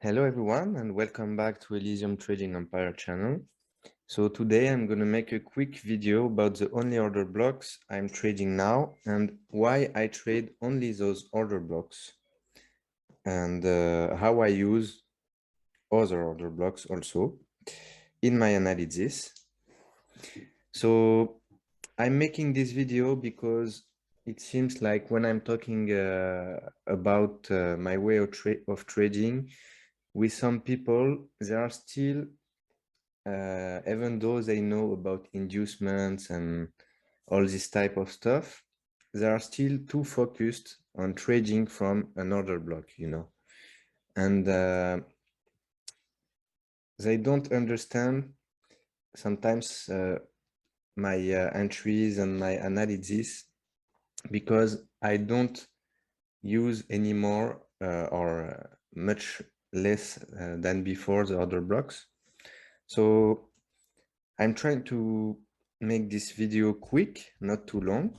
Hello everyone and welcome back to Elysium Trading Empire channel. So today I'm going to make a quick video about the only order blocks I'm trading now and why I trade only those order blocks and how I use other order blocks also in my analysis. So I'm making this video because it seems like when I'm talking about my way of trading with some people, there are still even though they know about inducements and all this type of stuff, they are still too focused on trading from an order block, and they don't understand sometimes my entries and my analysis because I don't use anymore or much less than before the order blocks. So I'm trying to make this video quick, not too long,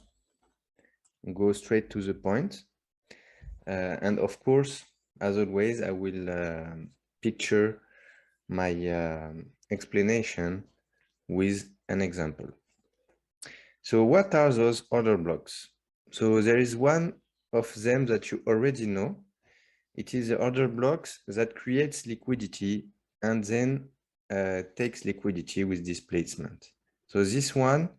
go straight to the point. And of course, as always, I will picture my explanation with an example. So what are those order blocks? So there is one of them that you already know. It is the order blocks that creates liquidity and then takes liquidity with displacement. So this one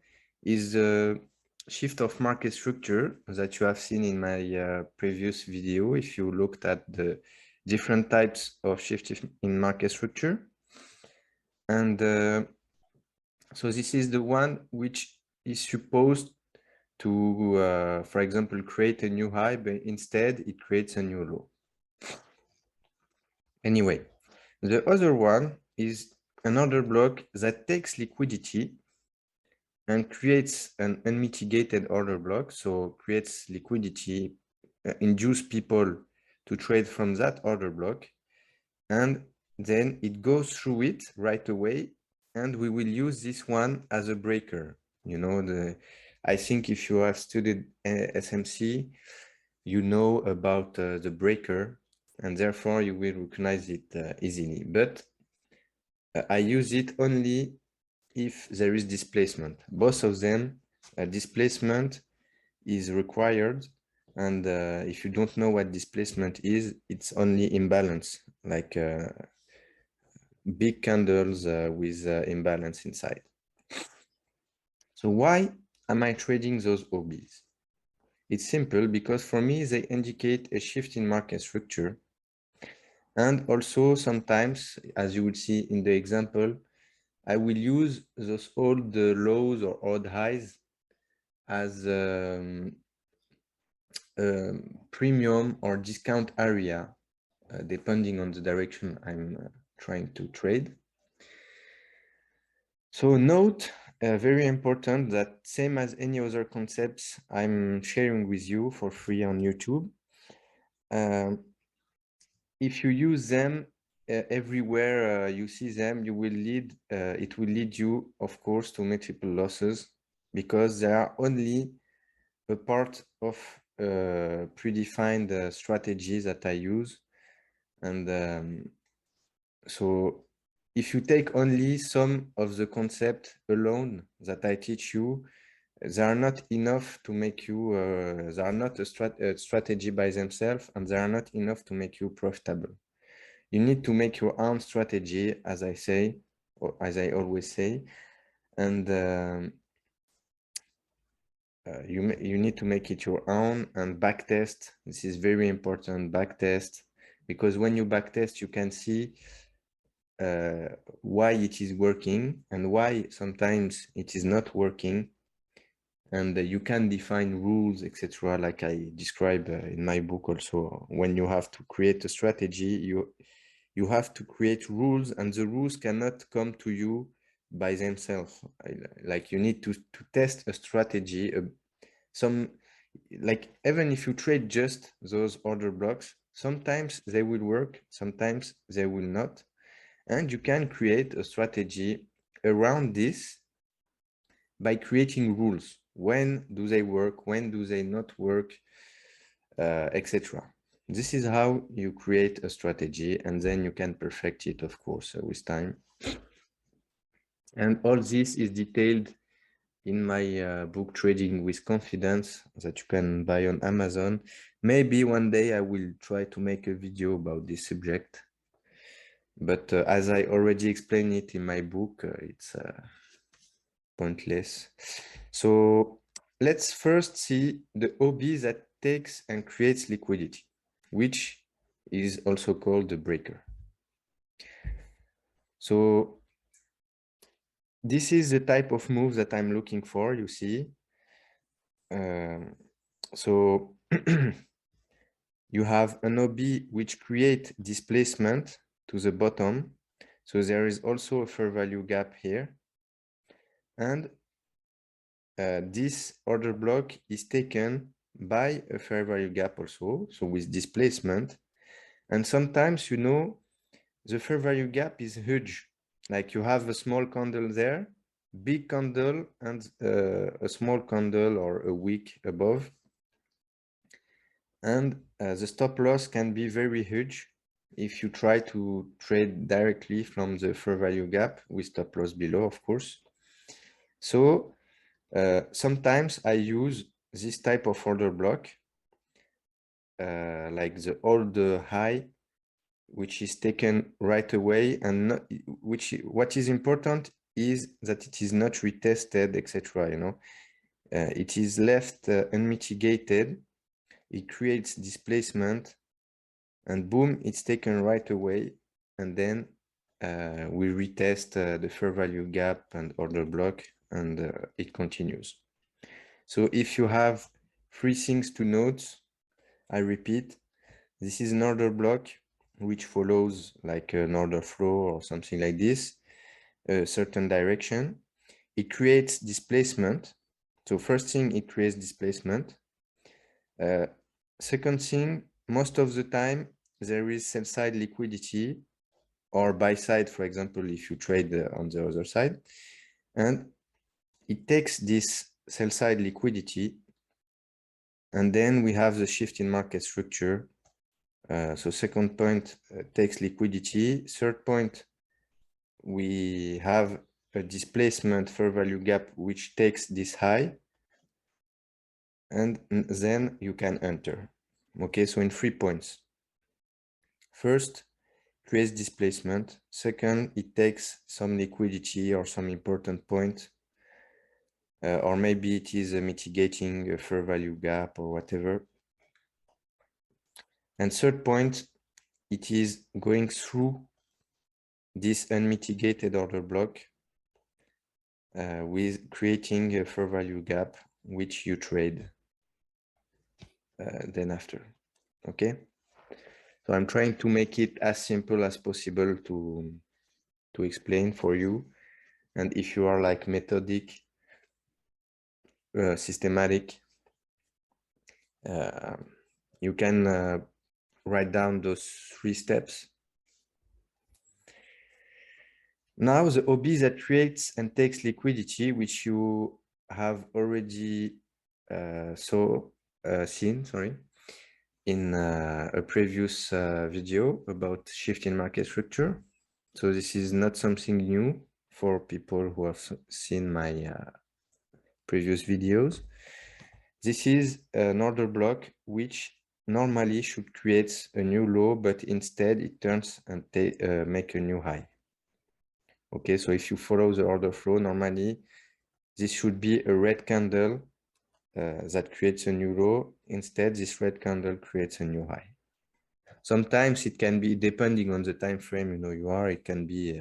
is the shift of market structure that you have seen in my previous video if you looked at the different types of shift in market structure. And so this is the one which is supposed to, for example, create a new high, but instead it creates a new low. Anyway, the other one is another block that takes liquidity and creates an unmitigated order block. So creates liquidity, induce people to trade from that order block. And then it goes through it right away. And we will use this one as a breaker. I think if you have studied SMC, you know about the breaker, and therefore you will recognize it easily. But I use it only if there is displacement. Both of them, displacement is required. And if you don't know what displacement is, it's only imbalance, like big candles with imbalance inside. So why am I trading those OBs? It's simple because for me, they indicate a shift in market structure. And also sometimes, as you will see in the example, I will use those old lows or odd highs as premium or discount area, depending on the direction I'm trying to trade. So note, very important, that same as any other concepts I'm sharing with you for free on YouTube, if you use them everywhere you see them, it will lead you, of course, to multiple losses because they are only a part of predefined strategies that I use. And so if you take only some of the concept alone that I teach you, they are not enough to make you, they are not a strategy by themselves, and they are not enough to make you profitable. You need to make your own strategy, as I say, or as I always say, and you need to make it your own and backtest. This is very important, backtest, because when you backtest, you can see why it is working and why sometimes it is not working. And you can define rules, etc., like I describe in my book also. When you have to create a strategy, you have to create rules, and the rules cannot come to you by themselves. Like you need to test a strategy, like even if you trade just those order blocks, sometimes they will work, sometimes they will not. And you can create a strategy around this by creating rules. When do they work? When do they not work? Etc. This is how you create a strategy, and then you can perfect it, of course, with time. And all this is detailed in my book Trading with Confidence that you can buy on Amazon. Maybe one day I will try to make a video about this subject, but as I already explained it in my book, it's pointless. So let's first see the hobby that takes and creates liquidity, which is also called the breaker. So this is the type of move that I'm looking for, you see. So you have an OB which create displacement to the bottom. So there is also a fair value gap here. And this order block is taken by a fair value gap also, so with displacement. And sometimes, you know, the fair value gap is huge. Like you have a small candle there, big candle, and a small candle or a wick above. And the stop loss can be very huge if you try to trade directly from the fair value gap with stop loss below, of course. So sometimes I use this type of order block, like the old high, which is taken right away, and not, what is important is that it is not retested, etc. You know, it is left unmitigated. It creates displacement, and boom, it's taken right away, and then we retest the fair value gap and order block, and it continues. So if you have three things to note, I repeat, this is an order block which follows like an order flow or something like this, a certain direction. It creates displacement. So first thing, it creates displacement. Second thing, most of the time, there is sell-side liquidity or buy-side, for example, if you trade on the other side. And it takes this sell-side liquidity, and then we have the shift in market structure. So second point takes liquidity. Third point, we have a displacement fair value gap which takes this high, and then you can enter. Okay, so in 3 points. First, creates displacement. Second, it takes some liquidity or some important point, or maybe it is mitigating a fair value gap or whatever. And third point, it is going through this unmitigated order block with creating a fair value gap, which you trade then after. Okay, so I'm trying to make it as simple as possible to explain for you. And if you are like methodic, systematic, you can write down those 3 steps. Now the OB that creates and takes liquidity, which you have already seen, sorry, in a previous video about shift in market structure. So this is not something new for people who have seen my previous videos. This is an order block which normally should create a new low, but instead it turns and make a new high. Okay, so if you follow the order flow, normally this should be a red candle that creates a new low. Instead, this red candle creates a new high. Sometimes it can be, depending on the time frame you are, it can be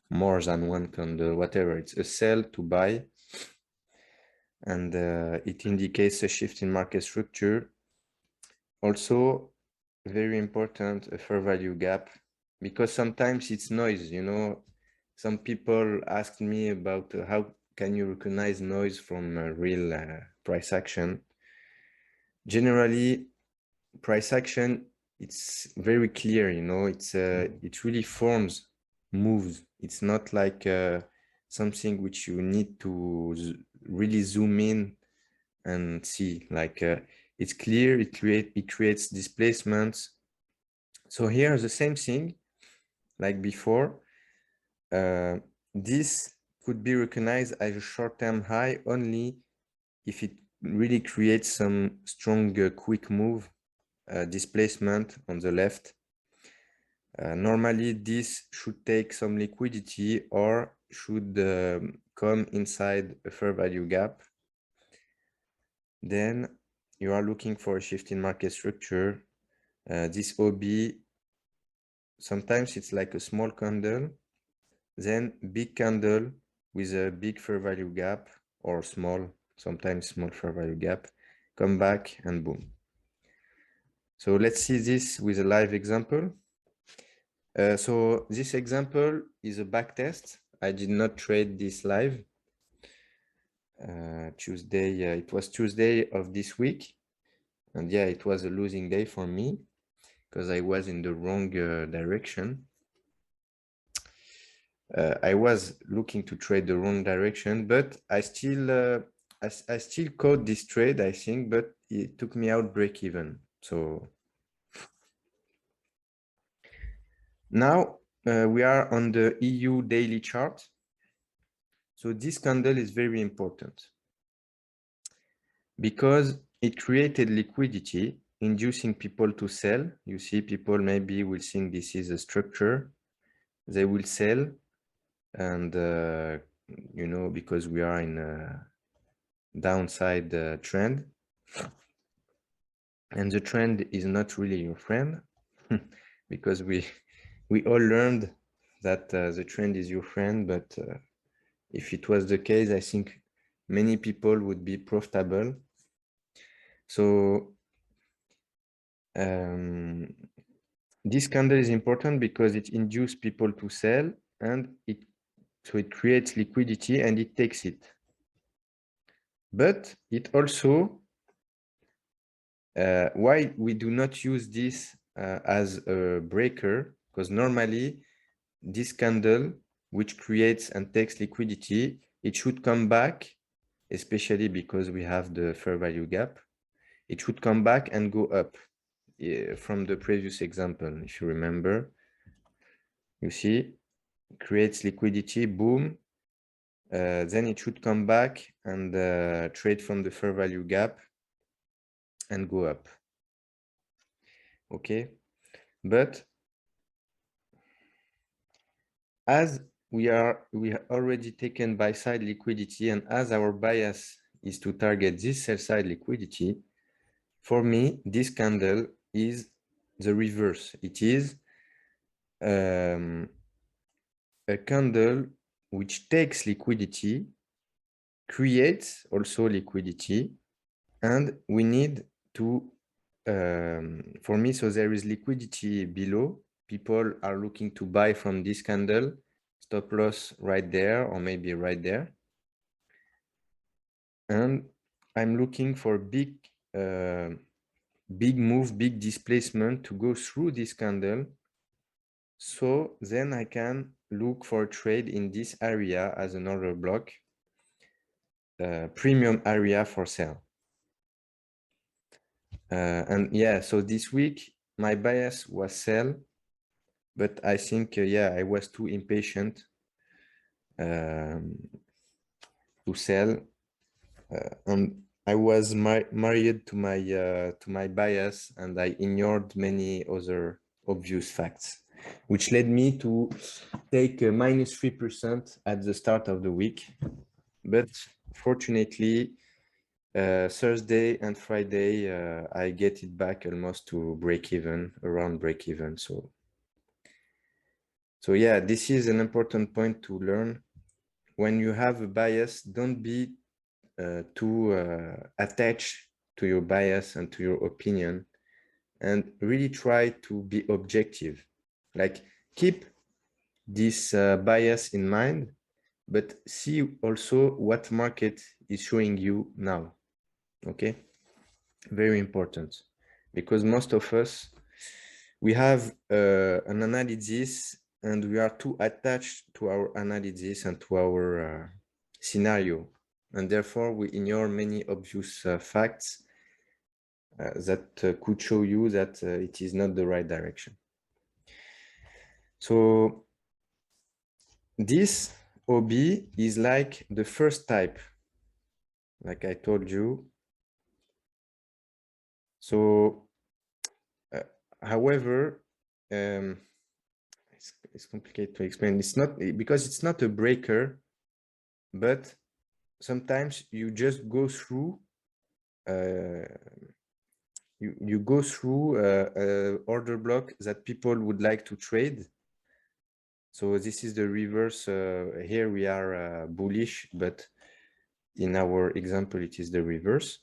more than one candle, whatever. It's a sell to buy, and it indicates a shift in market structure. Also, very important, a fair value gap, because sometimes it's noise, Some people asked me about how can you recognize noise from real price action. Generally, price action, it's very clear, it really forms moves. It's not like something which you need to really zoom in and see. Like it's clear, it creates displacements, So here the same thing like before. This could be recognized as a short-term high only if it really creates some strong quick move displacement on the left. Normally this should take some liquidity or should come inside a fair value gap. Then you are looking for a shift in market structure. This OB, sometimes it's like a small candle, then big candle with a big fair value gap, or small, sometimes small fair value gap, come back and boom. So let's see this with a live example. So this example is a back test. I did not trade this live. Tuesday, it was Tuesday of this week. And yeah, it was a losing day for me because I was in the wrong direction. I was looking to trade the wrong direction, but I still caught this trade, I think, but it took me out break even. So now we are on the EU daily chart. So this candle is very important because it created liquidity, inducing people to sell. You see, people maybe will think this is a structure. They will sell, and you know, because we are in a downside trend, and the trend is not really your friend, because we all learned that the trend is your friend, but if it was the case, I think many people would be profitable. So this candle is important because it induces people to sell, and it creates liquidity and it takes it. But it also, why we do not use this as a breaker, because normally this candle, which creates and takes liquidity, it should come back, especially because we have the fair value gap. It should come back and go up from the previous example. If you remember, you see, creates liquidity, boom. Then it should come back and trade from the fair value gap and go up. Okay, but as we already taken buy side liquidity, and as our bias is to target this sell side liquidity, for me this candle is the reverse. It is a candle which takes liquidity, creates also liquidity, and we need to for me, so there is liquidity below. People are looking to buy from this candle, stop loss right there, or maybe right there. And I'm looking for big move, big displacement to go through this candle. So then I can look for a trade in this area as an order block, premium area for sell. And yeah, so this week my bias was sell, but I think yeah, I was too impatient to sell, and I was married to my bias, and I ignored many other obvious facts, which led me to take a -3% at the start of the week. But fortunately, Thursday and Friday, I get it back almost to break even, around break even. So yeah, this is an important point to learn. When you have a bias, don't be too attached to your bias and to your opinion, and really try to be objective. Like, keep this bias in mind, but see also what market is showing you now. Okay, very important, because most of us, we have an analysis and we are too attached to our analysis and to our scenario, and therefore we ignore many obvious facts that could show you that it is not the right direction. So this OB is like the first type, like I told you. So, however, it's complicated to explain. It's not because it's not a breaker, but sometimes you just go through you go through order block that people would like to trade. So this is the reverse. Here we are bullish, but in our example, it is the reverse.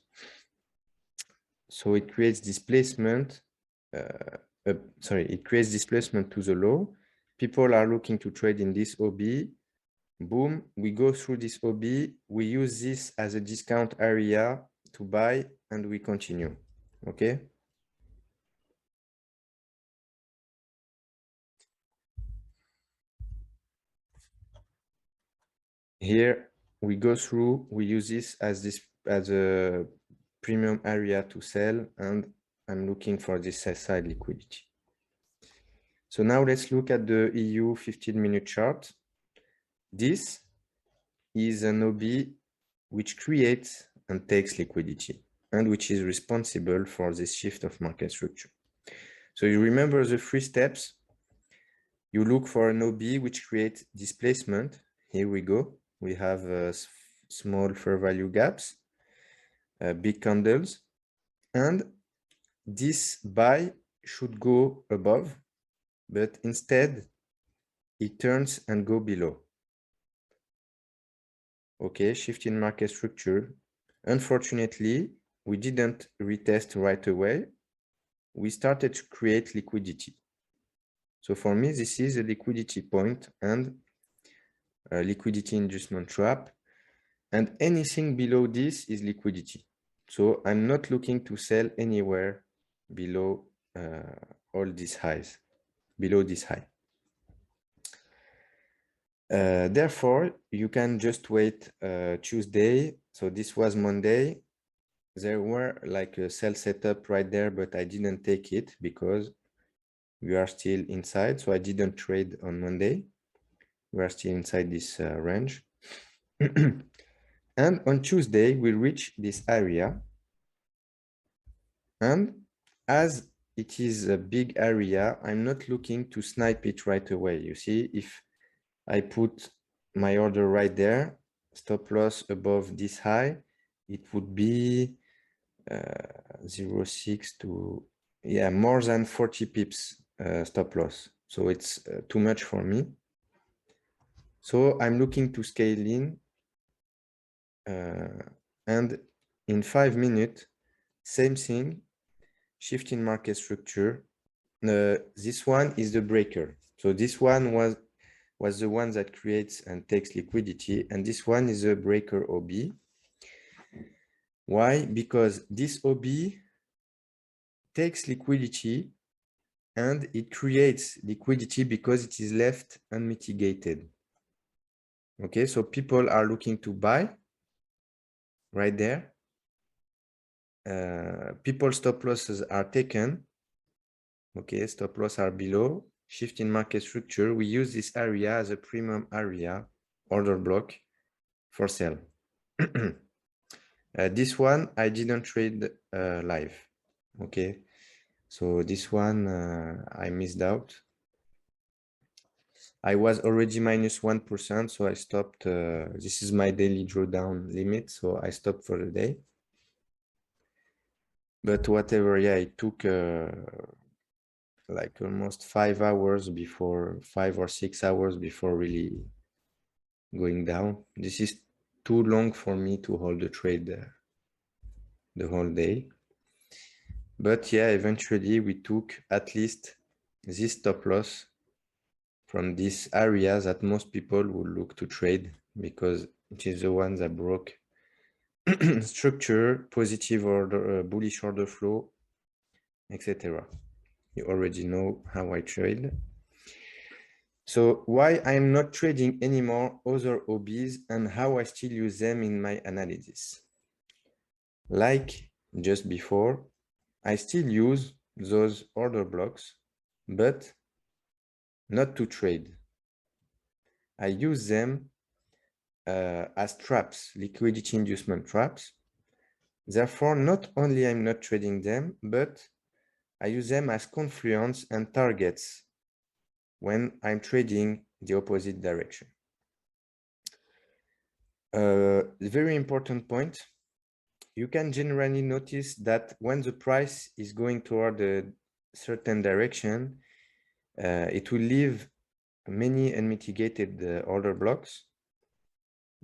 So it creates displacement. It creates displacement to the low. People are looking to trade in this OB. Boom, we go through this OB. We use this as a discount area to buy, and we continue. Okay. Here we go through, we use this as a premium area to sell, and I'm looking for this sell-side liquidity. So now let's look at the EU 15-minute chart. This is an OB which creates and takes liquidity and which is responsible for this shift of market structure. So you remember the 3 steps. You look for an OB which creates displacement. Here we go. We have small fair value gaps, big candles, and this buy should go above, but instead it turns and go below. Okay, shift in market structure. Unfortunately, we didn't retest right away. We started to create liquidity. So for me, this is a liquidity point and a liquidity inducement trap. And anything below this is liquidity. So I'm not looking to sell anywhere below all these highs, below this high. Therefore, you can just wait Tuesday. So this was Monday. There were like a sell setup right there, but I didn't take it because we are still inside. So I didn't trade on Monday. We are still inside this range. And on Tuesday, we reach this area. And as it is a big area, I'm not looking to snipe it right away. You see, if I put my order right there, stop loss above this high, it would be 0.6 to, yeah, more than 40 pips stop loss. So it's too much for me. So I'm looking to scale in and in 5 minutes, same thing, shift in market structure. This one is the breaker. So this one was the one that creates and takes liquidity, and this one is a breaker OB. Why? Because this OB takes liquidity and it creates liquidity because it is left unmitigated. Okay, so people are looking to buy right there. People stop losses are taken. Okay, stop loss are below. Shift in market structure. We use this area as a premium area, order block for sell. This one I didn't trade live. Okay, so this one I missed out. I was already minus 1%, so I stopped. This is my daily drawdown limit, so I stopped for the day. But whatever, yeah, it took like almost 5 hours before, 5 or 6 hours before really going down. This is too long for me to hold the trade the whole day. But yeah, eventually we took at least this stop loss from this area that most people would look to trade because it is the one that broke structure, positive order, bullish order flow, etc. You already know how I trade. So why I'm not trading anymore other OBs and how I still use them in my analysis. Like just before, I still use those order blocks, but not to trade. I use them as traps, liquidity inducement traps. Therefore, not only I'm not trading them, but I use them as confluence and targets when I'm trading the opposite direction. Very important point. You can generally notice that when the price is going toward a certain direction, it will leave many unmitigated order blocks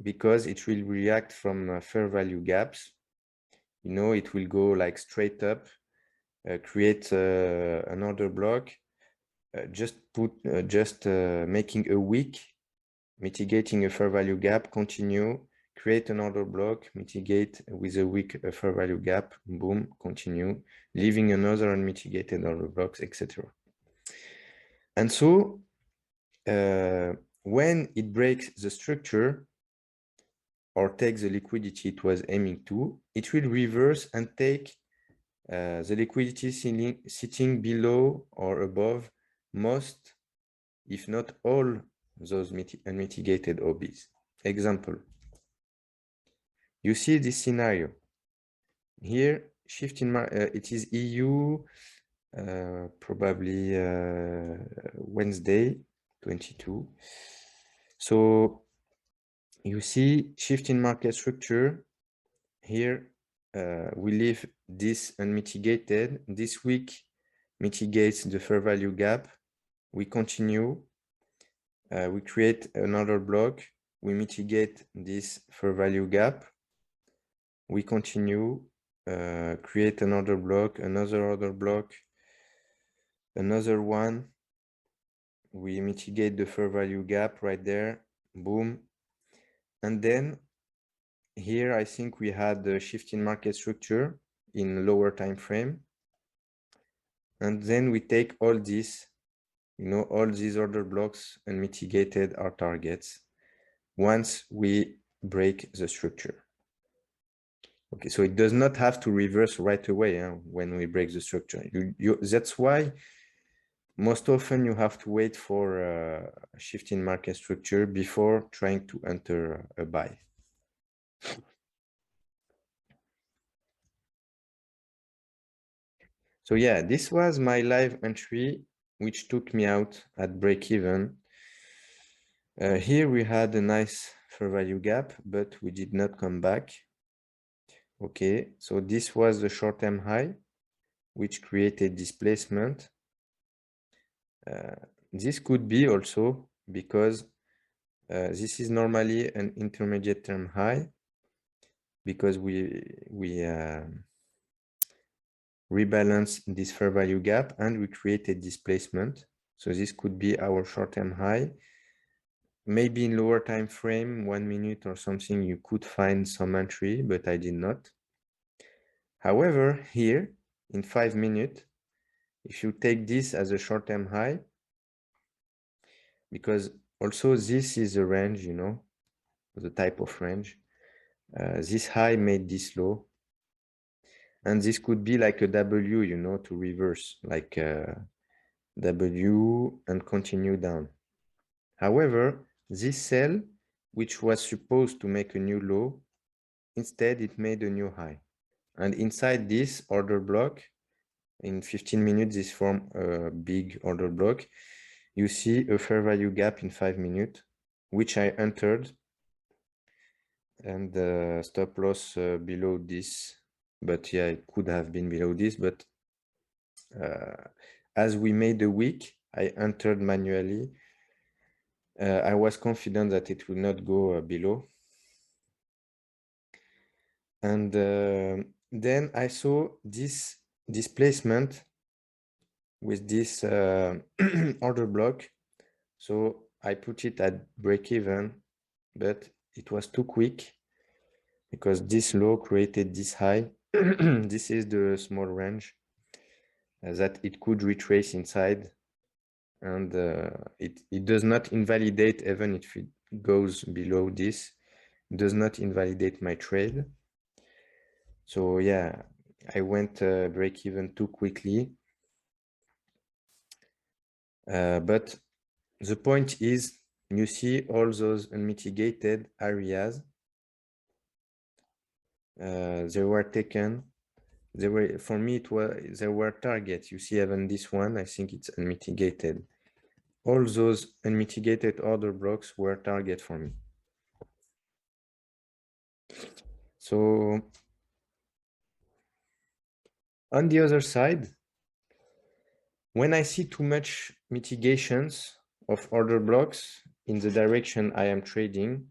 because it will react from fair value gaps. You know, it will go like straight up, create an order block, just making a wick, mitigating a fair value gap, continue, create an order block, mitigate with a wick a fair value gap, boom, continue, leaving another unmitigated order blocks, etc. And so when it breaks the structure or takes the liquidity it was aiming to, it will reverse and take the liquidity sitting below or above most, if not all, those unmitigated OBs. Example, you see this scenario. Here, shift in it is EU, probably Wednesday, 22. So you see shift in market structure. Here, we leave this unmitigated. This week mitigates the fair value gap. We continue. We create another block. We mitigate this fair value gap. We continue. Create another block, another other block, another one. We mitigate the fair value gap right there. Boom. And then here, I think we had the shift in market structure in lower time frame. And then we take all this, you know, all these order blocks and mitigated our targets once we break the structure. Okay, so it does not have to reverse right away when we break the structure. That's why most often you have to wait for a shift in market structure before trying to enter a buy. So yeah, this was my live entry, which took me out at break even. Here we had a nice fair value gap, but we did not come back. Okay, so this was the short-term high, which created displacement. This could be also because this is normally an intermediate term high, because we rebalance this fair value gap and we created displacement. So this could be our short-term high. Maybe in lower time frame, 1 minute or something, you could find some entry, but I did not. However, here in 5 minutes, if you take this as a short-term high, because also this is a range, you know, the type of range. This high made this low. And this could be like a W, you know, to reverse, like W and continue down. However, this sell, which was supposed to make a new low, instead it made a new high. And inside this order block, in 15 minutes, this formed a big order block. You see a fair value gap in 5 minutes, which I entered, and the stop loss below this. But yeah, it could have been below this, but as we made a wick, I entered manually. I was confident that it will not go below. And then I saw this displacement with this order block. So I put it at break even, but it was too quick because this low created this high. This is the small range that it could retrace inside, and it does not invalidate, even if it goes below this, it does not invalidate my trade. So yeah, I went break even too quickly, but the point is, you see all those unmitigated areas, they were taken. They were, for me, there were targets. You see even this one, I think it's unmitigated. All those unmitigated order blocks were target for me. So on the other side, when I see too much mitigations of order blocks in the direction I am trading,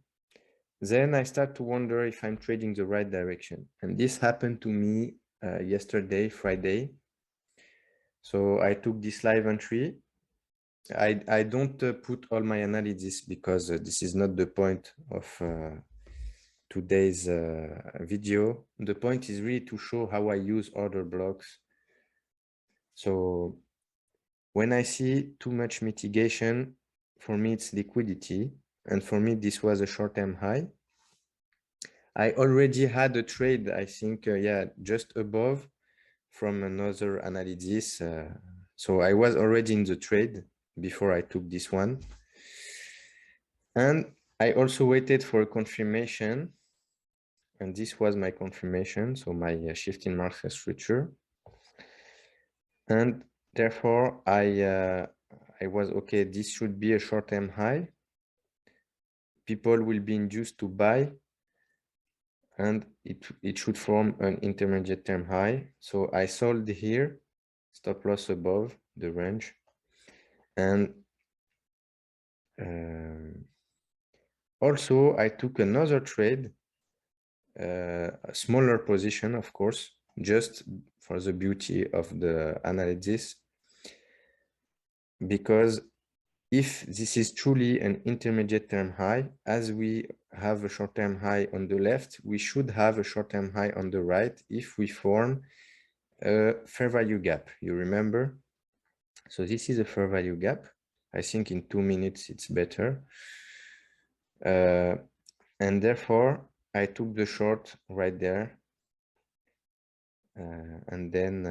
then I start to wonder if I'm trading the right direction. And this happened to me yesterday, Friday. So I took this live entry. I don't put all my analysis because this is not the point of today's video. The point is really to show how I use order blocks. So when I see too much mitigation, for me, it's liquidity. And for me, this was a short-term high. I already had a trade, I think, yeah, just above from another analysis. So I was already in the trade before I took this one. And I also waited for a confirmation. And this was my confirmation. So my shift in market structure. And therefore, I was, okay, this should be a short-term high. People will be induced to buy, and it should form an intermediate term high. So I sold here, stop loss above the range. And also I took another trade, a smaller position, of course, just for the beauty of the analysis, because if this is truly an intermediate term high, as we have a short-term high on the left, we should have a short-term high on the right if we form a fair value gap. You remember? So this is a fair value gap. I think in 2 minutes it's better. And therefore, I took the short right there. And then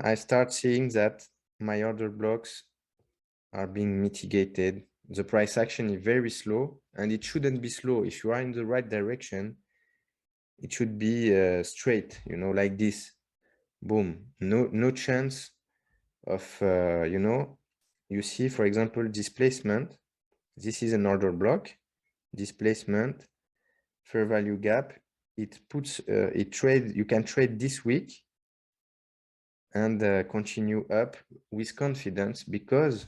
I start seeing that my order blocks are being mitigated. The price action is very slow, and it shouldn't be slow. If you are in the right direction, it should be straight, you know, like this. Boom. No chance of, you know, you see, for example, displacement. This is an order block, displacement, fair value gap. It puts, you can trade this week and continue up with confidence, because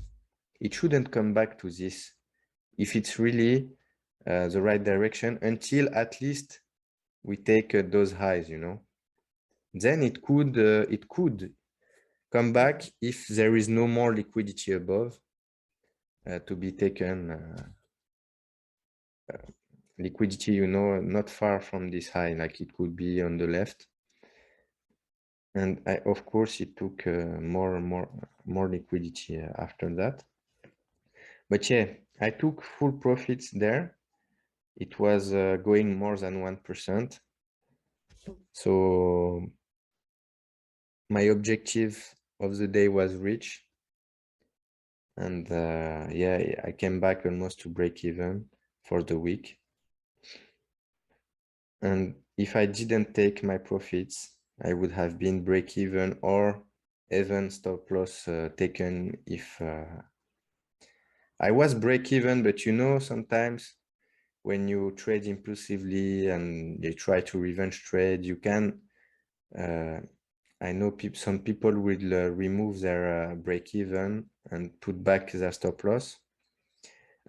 it shouldn't come back to this if it's really the right direction, until at least we take those highs, you know. Then it could come back if there is no more liquidity above to be taken. Liquidity, you know, not far from this high, like it could be on the left. And of course, it took more liquidity after that. But yeah, I took full profits there. It was going more than 1%. So my objective of the day was reached. And yeah, I came back almost to break even for the week. And if I didn't take my profits, I would have been break even or even stop loss taken if I was break even. But you know, sometimes when you trade impulsively and you try to revenge trade, you can, I know some people will remove their break even and put back their stop loss.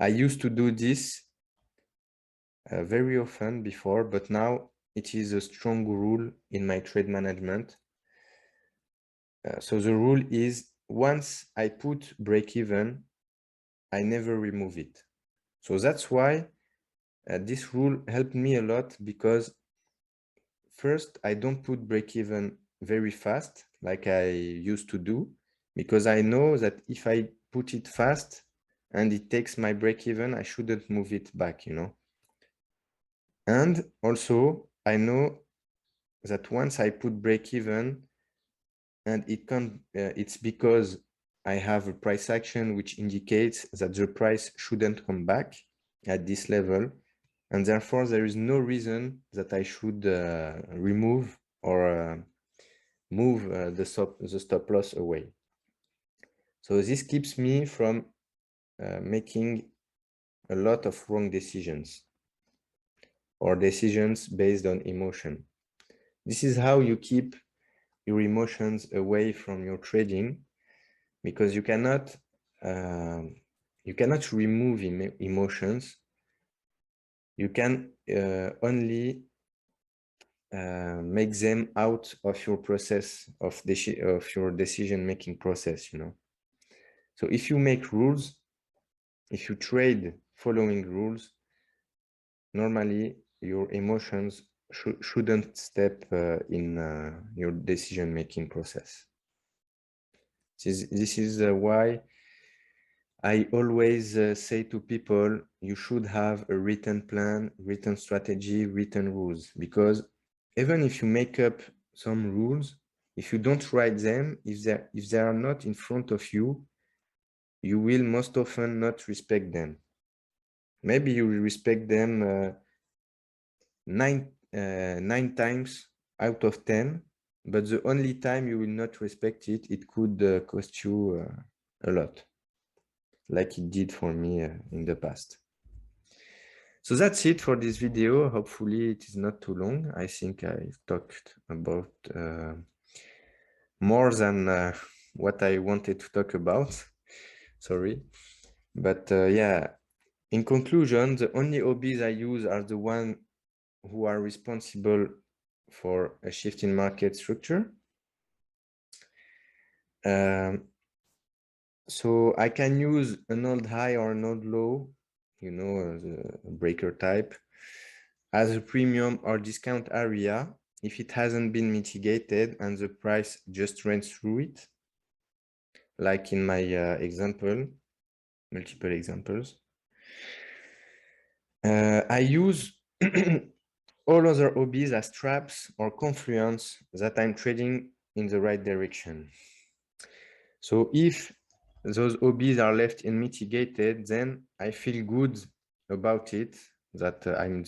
I used to do this very often before, but now it is a strong rule in my trade management. So the rule is, once I put break even, I never remove it. So that's why this rule helped me a lot, because first, I don't put break even very fast like I used to do, because I know that if I put it fast and it takes my break even, I shouldn't move it back, you know. And also, I know that once I put break even, and it's because I have a price action which indicates that the price shouldn't come back at this level, and therefore there is no reason that I should remove or move the stop loss away. So this keeps me from making a lot of wrong decisions or decisions based on emotion. This is how you keep your emotions away from your trading, because you cannot remove emotions. You can only make them out of your process of your decision-making process, you know. So if you make rules, if you trade following rules, normally your emotions shouldn't step in your decision-making process. This is why I always say to people, you should have a written plan, written strategy, written rules, because even if you make up some rules, if you don't write them, if they are not in front of you, you will most often not respect them. Maybe you will respect them nine times out of 10, but the only time you will not respect it, it could cost you a lot, like it did for me in the past. So that's it for this video. Hopefully it is not too long. I think I've talked about more than what I wanted to talk about. Sorry. But yeah, in conclusion, the only OBs I use are the ones who are responsible for a shift in market structure. So I can use an old high or an old low, you know, the breaker type, as a premium or discount area if it hasn't been mitigated and the price just runs through it, like in my example, multiple examples. I use all other OBs as traps or confluence that I'm trading in the right direction. So if those OBs are left unmitigated, then I feel good about it, that I'm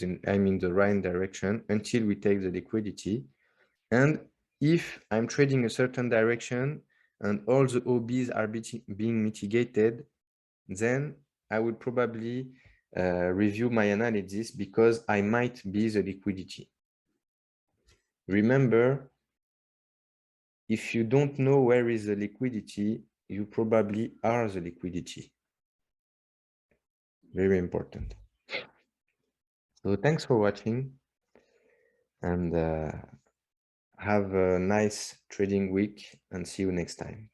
in the right direction until we take the liquidity. And if I'm trading a certain direction and all the OBs are being mitigated, then I would probably review my analysis, because I might be the liquidity. Remember, if you don't know where is the liquidity, you probably are the liquidity. Very important. So thanks for watching, and have a nice trading week, and see you next time.